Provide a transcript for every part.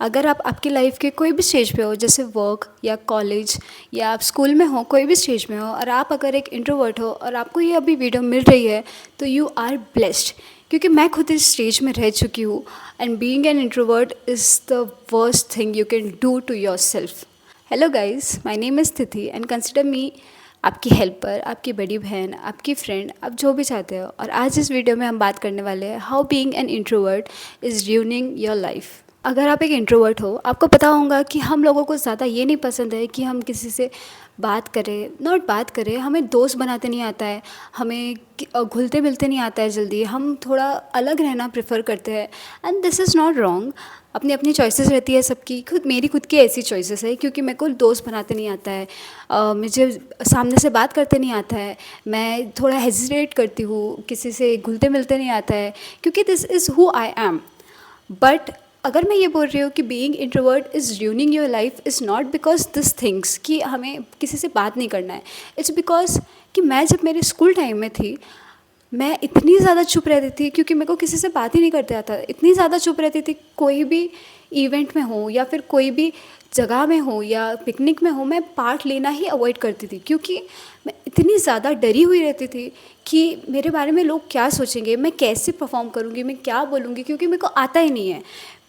अगर आप आपकी लाइफ के कोई भी स्टेज पे हो, जैसे वर्क या कॉलेज या आप स्कूल में हो, कोई भी स्टेज में हो, और आप अगर एक इंट्रोवर्ट हो और आपको ये अभी वीडियो मिल रही है, तो यू आर ब्लेस्ड, क्योंकि मैं खुद इस स्टेज में रह चुकी हूँ। And being an introvert is the worst thing you can do to yourself. Hello guys, my name is Tithi and consider me आपकी हेल्पर, आपकी बड़ी बहन, आपकी फ्रेंड, आप जो भी चाहते हो। और आज इस वीडियो में हम बात करने वाले हैं how being an introvert is ruining your life. अगर आप एक इंट्रोवर्ट हो, आपको पता होगा कि हम लोगों को ज़्यादा ये नहीं पसंद है कि हम किसी से बात करें, नॉट बात करें, हमें दोस्त बनाते नहीं आता है, हमें घुलते मिलते नहीं आता है जल्दी, हम थोड़ा अलग रहना प्रेफर करते हैं। And this is not wrong. अपनी अपनी चॉइसेस रहती है सबकी। मेरी खुद की ऐसी चॉइसेस है, क्योंकि मेरे को दोस्त बनाते नहीं आता है, मुझे सामने से बात करते नहीं आता है, मैं थोड़ा हेजिटेट करती हूँ, किसी से घुलते मिलते नहीं आता है, क्योंकि this is who I am. But अगर मैं ये बोल रही हूँ कि being introvert is ruining your life is not because this things कि हमें किसी से बात नहीं करना है। इट्स बिकॉज कि मैं जब मेरे स्कूल टाइम में थी, मैं इतनी ज़्यादा चुप रहती थी, क्योंकि मेरे को किसी से बात ही नहीं करते आता। इतनी ज़्यादा चुप रहती थी, कोई भी इवेंट में हो या फिर कोई भी जगह में हो या पिकनिक में हो, मैं पार्ट लेना ही अवॉइड करती थी, क्योंकि मैं इतनी ज़्यादा डरी हुई रहती थी कि मेरे बारे में लोग क्या सोचेंगे, मैं कैसे परफॉर्म करूँगी, मैं क्या बोलूँगी, क्योंकि मेरे को आता ही नहीं है।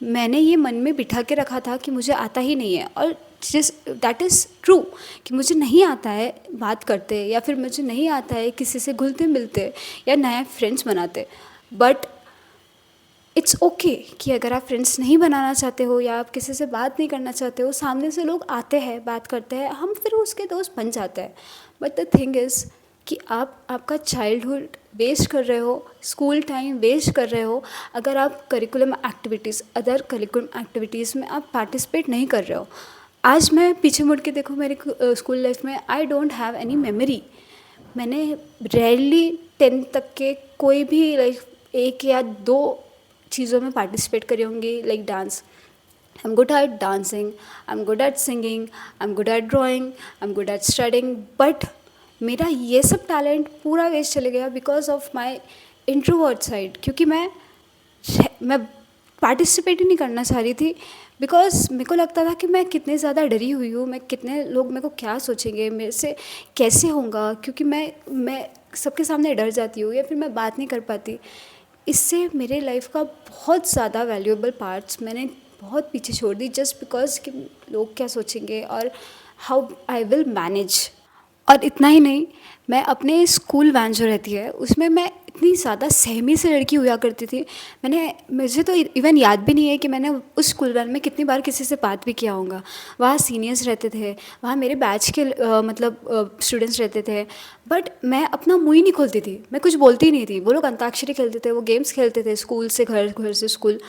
मैंने ये मन में बिठा के रखा था कि मुझे आता ही नहीं है, और जिस दैट इज़ ट्रू कि मुझे नहीं आता है बात करते, या फिर मुझे नहीं आता है किसी से घुलते मिलते या नए फ्रेंड्स बनाते। बट इट्स ओके कि अगर आप फ्रेंड्स नहीं बनाना चाहते हो या आप किसी से बात नहीं करना चाहते हो, सामने से लोग आते हैं, बात करते हैं, हम फिर उसके दोस्त बन जाते हैं। बट द थिंग इज़ कि आप आपका चाइल्डहुड वेस्ट कर रहे हो, स्कूल टाइम वेस्ट कर रहे हो, अगर आप curriculum activities, other curriculum activities में आप पार्टिसिपेट नहीं कर रहे हो। आज मैं पीछे मुड़ के देखूँ मेरी स्कूल लाइफ में, I don't have any memory. मैंने रेयरली 10th तक के कोई भी लाइक 1 या 2 चीज़ों में पार्टिसिपेट करी होंगी, like dance. I am good at dancing, I am good at singing, I am good at drawing, I am good at studying. But मेरा ये सब टैलेंट पूरा वेस्ट चले गया because of my introvert side, क्योंकि मैं पार्टिसिपेट ही नहीं करना चाह रही थी। बिकॉज मेरे को लगता था कि मैं कितने ज़्यादा डरी हुई हूँ, मैं कितने लोग मेरे को क्या सोचेंगे, मेरे से कैसे होगा, क्योंकि मैं सबके सामने डर जाती हूँ या फिर मैं बात नहीं कर पाती। इससे मेरे लाइफ का बहुत ज़्यादा वैल्यूएबल पार्ट्स मैंने बहुत पीछे छोड़ दी, जस्ट बिकॉज कि लोग क्या सोचेंगे और हाउ आई विल मैनेज। और इतना ही नहीं, मैं अपने स्कूल वैन जो रहती है उसमें मैं इतनी ज़्यादा सहमी से लड़की हुआ करती थी। मुझे तो इवन याद भी नहीं है कि मैंने उस स्कूल वैन में कितनी बार किसी से बात भी किया होगा। वहाँ सीनियर्स रहते थे, वहाँ मेरे बैच के स्टूडेंट्स रहते थे, बट मैं अपना मुँह ही नहीं खोलती थी, मैं कुछ बोलती ही नहीं थी। वो लोग अंताक्षरी खेलते थे, वो गेम्स खेलते थे, स्कूल से घर, घर से स्कूल।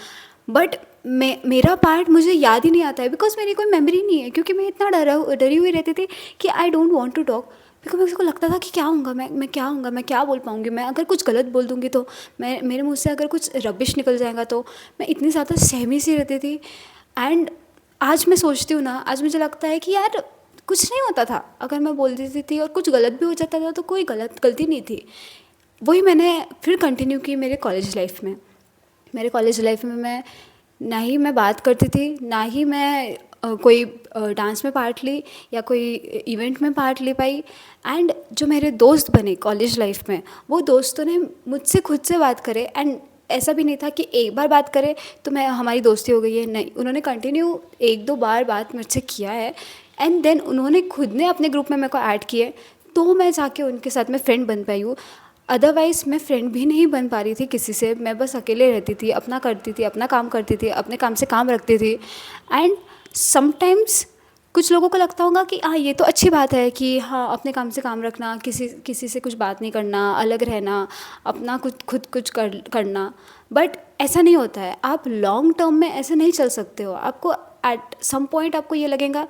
बट मेरा पार्ट मुझे याद ही नहीं आता है, बिकॉज मेरी कोई मेमोरी नहीं है, क्योंकि मैं इतना डरी हुई रहती थी कि I don't want to talk. Because मेरे को लगता था कि क्या होगा, मैं क्या होऊंगा, मैं क्या बोल पाऊँगी, मैं अगर कुछ गलत बोल दूँगी तो, मैं मेरे मुँह से अगर कुछ रबिश निकल जाएगा तो। मैं इतनी ज़्यादा सहमी सी रहती थी। एंड आज मैं सोचती हूँ ना, आज मुझे लगता है कि यार कुछ नहीं होता था, अगर मैं बोल देती थी और कुछ गलत भी हो जाता था तो कोई गलती नहीं थी। वही मैंने फिर कंटिन्यू की मेरे कॉलेज लाइफ में। मेरे कॉलेज लाइफ में मैं ना ही मैं बात करती थी, ना ही मैं कोई डांस में पार्ट ली या कोई इवेंट में पार्ट ले पाई। एंड जो मेरे दोस्त बने कॉलेज लाइफ में, वो दोस्तों ने मुझसे खुद से बात करे। एंड ऐसा भी नहीं था कि एक बार बात करे तो मैं हमारी दोस्ती हो गई है, नहीं, उन्होंने कंटिन्यू 1-2 बार बात मुझसे किया है। एंड देन उन्होंने खुद ने अपने ग्रुप में मेरे को ऐड किए, तो मैं जाके उनके साथ में फ्रेंड बन पाई हूँ। अदरवाइज़ मैं फ्रेंड भी नहीं बन पा रही थी किसी से, मैं बस अकेले रहती थी, अपना करती थी, अपना काम करती थी, अपने काम से काम रखती थी। एंड समटाइम्स कुछ लोगों को लगता होगा कि हाँ, ये तो अच्छी बात है कि हाँ, अपने काम से काम रखना, किसी किसी से कुछ बात नहीं करना, अलग रहना, अपना कुछ खुद कुछ करना। बट ऐसा नहीं होता है, आप लॉन्ग टर्म में ऐसे नहीं चल सकते हो। आपको एट सम पॉइंट आपको ये लगेगा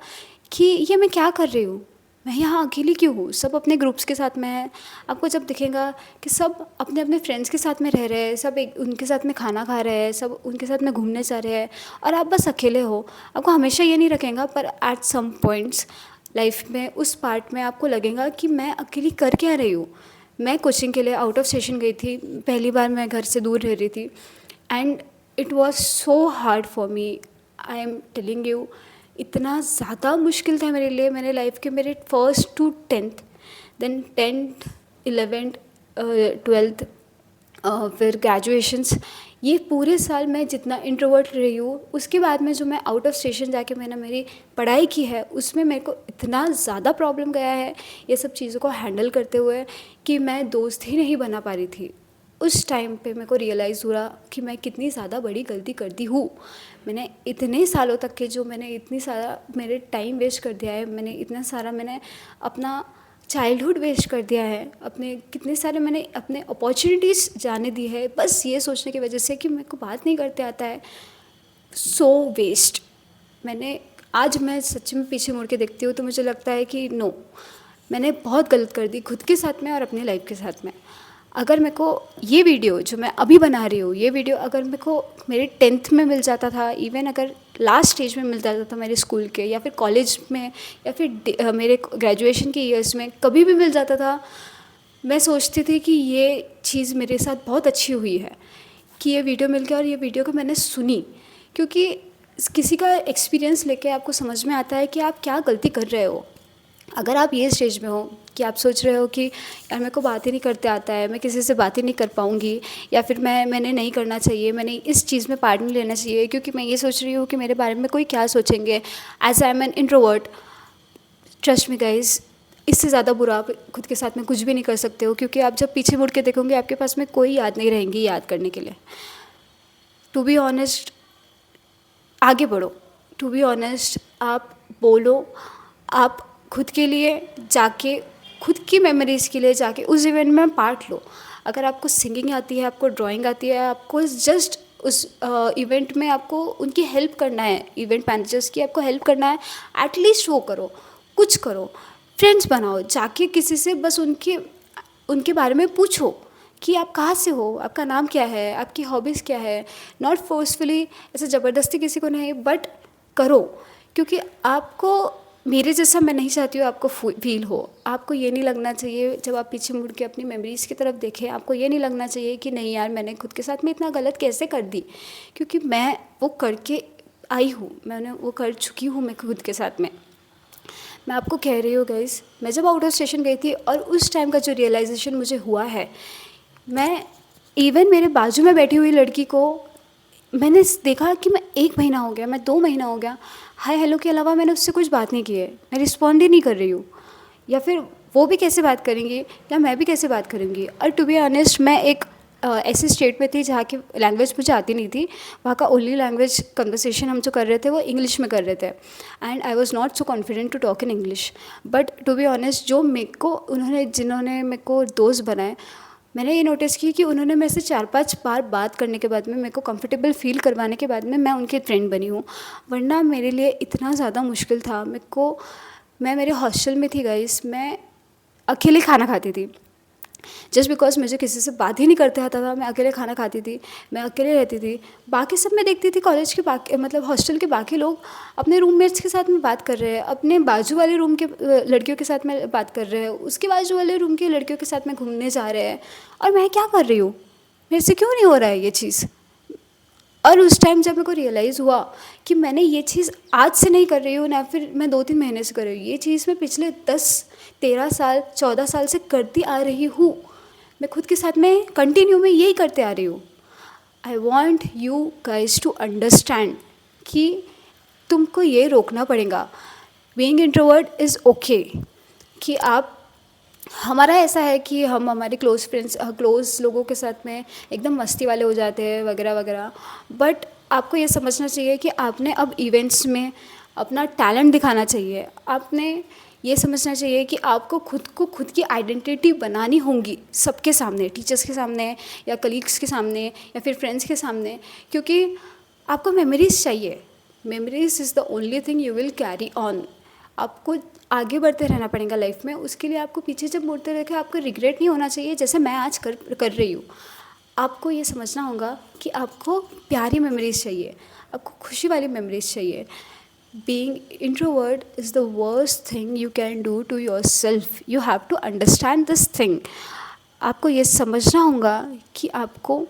कि ये मैं क्या कर रही हूँ, मैं यहाँ अकेली क्यों हूँ, सब अपने ग्रुप्स के साथ में है। आपको जब दिखेगा कि सब अपने अपने फ्रेंड्स के साथ में रह रहे हैं, सब एक उनके साथ में खाना खा रहे हैं, सब उनके साथ में घूमने जा रहे हैं, और आप बस अकेले हो, आपको हमेशा ये नहीं रखेगा, पर एट सम पॉइंट्स लाइफ में उस पार्ट में आपको लगेगा कि मैं अकेली कर क्या रही हूँ। मैं कोचिंग के लिए आउट ऑफ स्टेशन गई थी, पहली बार मैं घर से दूर रह रही थी। And it was so hard for me. I am telling you, इतना ज़्यादा मुश्किल था मेरे लिए, मैंने लाइफ के मेरे first to 10th, then 10th 11th 12th, फिर ग्रेजुएशंस, ये पूरे साल मैं जितना इंट्रोवर्ट रही हूँ, उसके बाद में जो मैं आउट ऑफ स्टेशन जाके मैंने मेरी पढ़ाई की है, उसमें मेरे को इतना ज़्यादा प्रॉब्लम गया है ये सब चीज़ों को हैंडल करते हुए कि मैं दोस्त ही नहीं बना पा रही थी। उस टाइम पे मेरे को रियलाइज़ हुआ कि मैं कितनी ज़्यादा बड़ी गलती करती हूँ। मैंने इतने सालों तक के जो मैंने इतनी सारा मेरे टाइम वेस्ट कर दिया है, मैंने इतना सारा मैंने अपना चाइल्डहुड वेस्ट कर दिया है, अपने कितने सारे मैंने अपने अपॉर्चुनिटीज़ जाने दी है, बस ये सोचने की वजह से कि मेरे को बात नहीं करते आता है। सो वेस्ट। मैंने आज मैं सच में पीछे मुड़ के देखती हूँ तो मुझे लगता है कि नो, मैंने बहुत गलत कर दी खुद के साथ में और अपनी लाइफ के साथ में। अगर मेरे को ये वीडियो जो मैं अभी बना रही हूँ, ये वीडियो अगर मेरे को मेरे 10th में मिल जाता था, इवन अगर लास्ट स्टेज में मिल जाता था मेरे स्कूल के, या फिर कॉलेज में, या फिर मेरे ग्रेजुएशन के ईयर्स में कभी भी मिल जाता था, मैं सोचती थी कि ये चीज़ मेरे साथ बहुत अच्छी हुई है कि ये वीडियो मिल गया और ये वीडियो को मैंने सुनी। क्योंकि किसी का एक्सपीरियंस लेके आपको समझ में आता है कि आप क्या गलती कर रहे हो। अगर आप ये स्टेज में हो कि आप सोच रहे हो कि यार मेरे को बात ही नहीं करते आता है, मैं किसी से बात ही नहीं कर पाऊँगी, या फिर मैंने नहीं करना चाहिए, मैंने इस चीज़ में पार्ट नहीं लेना चाहिए क्योंकि मैं ये सोच रही हूँ कि मेरे बारे में कोई क्या सोचेंगे, as I am an introvert. Trust me guys, इससे ज़्यादा बुरा आप खुद के साथ में कुछ भी नहीं कर सकते हो, क्योंकि आप जब पीछे मुड़ के देखोगे आपके पास में कोई याद नहीं रहेंगी याद करने के लिए। टू बी ऑनेस्ट, आगे बढ़ो। टू बी ऑनेस्ट, आप बोलो, आप खुद के लिए जाके, खुद की मेमोरीज़ के लिए जाके उस इवेंट में पार्ट लो। अगर आपको सिंगिंग आती है, आपको ड्राइंग आती है, आपको जस्ट उस इवेंट में आपको उनकी हेल्प करना है, इवेंट मैनेजर्स की आपको हेल्प करना है, एटलीस्ट वो करो, कुछ करो। फ्रेंड्स बनाओ, जाके किसी से बस उनके उनके बारे में पूछो कि आप कहाँ से हो, आपका नाम क्या है, आपकी हॉबीज़ क्या है। नॉट फोर्सफुली, ऐसे ज़बरदस्ती किसी को नहीं, बट करो। क्योंकि आपको, मेरे जैसा मैं नहीं चाहती हूँ आपको फील हो। आपको ये नहीं लगना चाहिए जब आप पीछे मुड़ के अपनी मेमोरीज़ की तरफ देखें, आपको ये नहीं लगना चाहिए कि नहीं यार मैंने खुद के साथ में इतना गलत कैसे कर दी, क्योंकि मैं वो करके आई हूँ, मैंने वो कर चुकी हूँ मैं खुद के साथ में। मैं आपको कह रही हूँ गाइस, मैं जब आउट ऑफ स्टेशन गई थी और उस टाइम का जो रियलाइजेशन मुझे हुआ है, मैं इवन मेरे बाजू में बैठी हुई लड़की को मैंने देखा कि मैं 1 महीना हो गया, मैं 2 महीना हो गया, हाय हेलो के अलावा मैंने उससे कुछ बात नहीं की है, मैं रिस्पॉन्ड ही नहीं कर रही हूँ। या फिर वो भी कैसे बात करेंगी या मैं भी कैसे बात करूँगी। और टू बी ऑनेस्ट, मैं एक ऐसे स्टेट में थी जहाँ की लैंग्वेज मुझे आती नहीं थी, वहाँ का ओनली लैंग्वेज कन्वर्सेशन हम जो कर रहे थे वो इंग्लिश में कर रहे थे, and I was not so confident to talk in English. But to be honest, जो मेरे को जिन्होंने मेरे को दोस्त बनाए, मैंने ये नोटिस की कि उन्होंने मेरे से 4-5 बार बात करने के बाद में, मेरे को कंफर्टेबल फील करवाने के बाद में मैं उनकी फ्रेंड बनी हूँ। वरना मेरे लिए इतना ज़्यादा मुश्किल था। मैं मेरे हॉस्टल में थी गाइस, मैं अकेले खाना खाती थी। जस्ट बिकॉज मुझे किसी से बात ही नहीं करते आता था, मैं अकेले खाना खाती थी, मैं अकेले रहती थी। बाकी सब मैं देखती थी कॉलेज के बाकी, मतलब हॉस्टल के बाकी लोग अपने रूममेट्स के साथ में बात कर रहे हैं, अपने बाजू वाले रूम के लड़कियों के साथ में बात कर रहे हैं, उसके बाजू वाले रूम के लड़कियों के साथ में घूमने जा रहे हैं, और मैं क्या कर रही हूँ, मेरे से क्यों नहीं हो रहा है ये चीज़। और उस टाइम जब मेरे को रियलाइज़ हुआ कि मैंने ये चीज़ आज से नहीं कर रही हूँ, ना फिर मैं 2-3 महीने से कर रही हूँ, ये चीज़ मैं पिछले 10-13 साल 14 साल से करती आ रही हूँ। मैं खुद के साथ में कंटिन्यू में यही करते आ रही हूँ। I want you guys to understand कि तुमको ये रोकना पड़ेगा। बीइंग इंट्रोवर्ट इज़ ओके, कि आप, हमारा ऐसा है कि हम हमारे क्लोज़ लोगों के साथ में एकदम मस्ती वाले हो जाते हैं वगैरह वगैरह, बट आपको ये समझना चाहिए कि आपने अब इवेंट्स में अपना टैलेंट दिखाना चाहिए। आपने ये समझना चाहिए कि आपको खुद की आइडेंटिटी बनानी होगी सबके सामने, टीचर्स के सामने या कलीग्स के सामने या फिर फ्रेंड्स के सामने, क्योंकि आपको मेमोरीज़ चाहिए। Memories is the only thing you will carry on. आपको आगे बढ़ते रहना पड़ेगा लाइफ में, उसके लिए आपको पीछे जब मुड़ते रहे आपको रिग्रेट नहीं होना चाहिए, जैसे मैं आज कर रही हूँ। आपको ये समझना होगा कि आपको प्यारी मेमोरीज़ चाहिए, आपको खुशी वाली मेमोरीज़ चाहिए। Being introvert is the worst thing you can do to yourself. You have to understand this thing. आपको ये समझना होगा कि आपको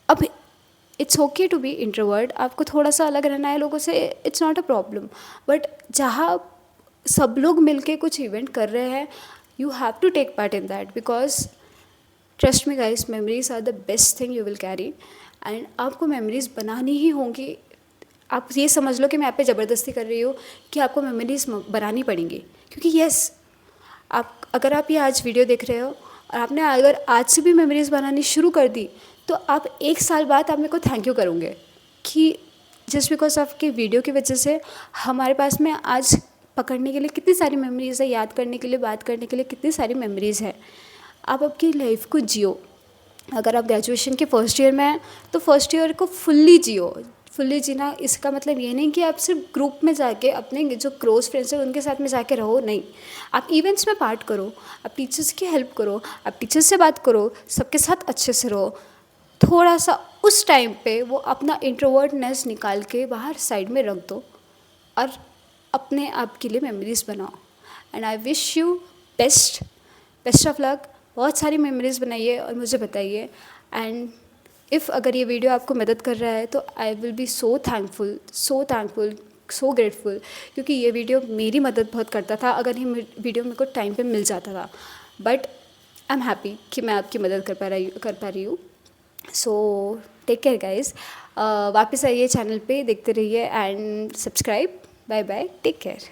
अब it's okay to be introvert, आपको थोड़ा सा अलग रहना है लोगों से, it's not a problem. But जहाँ सब लोग मिलके कुछ इवेंट कर रहे हैं, you have to take part in that, because trust me guys, memories are the best thing you will carry. And आपको मेमोरीज बनानी ही होंगी। आप ये समझ लो कि मैं आप पे ज़बरदस्ती कर रही हूँ कि आपको मेमोरीज बनानी पड़ेंगी, क्योंकि यस, आप अगर आप ये आज वीडियो देख रहे हो और आपने अगर आज से भी मेमोरीज़ बनानी शुरू कर दी, तो आप 1 साल बाद आप मेरे को थैंक यू करोगे कि जस्ट बिकॉज आपके वीडियो की वजह से हमारे पास में आज पकड़ने के लिए कितनी सारी मेमोरीज़ है, याद करने के लिए, बात करने के लिए कितनी सारी मेमोरीज़ है। आप आपकी लाइफ को जियो। अगर आप ग्रेजुएशन के फर्स्ट ईयर में हैं तो फर्स्ट ईयर को फुल्ली जियो। फुल्ली जीना इसका मतलब ये नहीं कि आप सिर्फ ग्रुप में जाके अपने जो क्लोज फ्रेंड्स हैं उनके साथ में जाके रहो, नहीं। आप इवेंट्स में पार्ट करो, आप टीचर्स की हेल्प करो, आप टीचर्स से बात करो, सबके साथ अच्छे से रहो। थोड़ा सा उस टाइम पे वो अपना इंट्रोवर्टनेस निकाल के बाहर साइड में रख दो और अपने आप के लिए मेमोरीज़ बनाओ। And I wish you best best of luck. बहुत सारी मेमोरीज़ बनाइए और मुझे बताइए। एंड इफ़ अगर ये वीडियो आपको मदद कर रहा है तो I will be so thankful, so thankful, so grateful, क्योंकि ये वीडियो मेरी मदद बहुत करता था अगर ये वीडियो मेरे को टाइम पे मिल जाता था। बट आई एम हैप्पी कि मैं आपकी मदद कर पा रही हूँ। So take care guys. वापस आइए चैनल पे, देखते रहिए and subscribe. Bye bye, take care.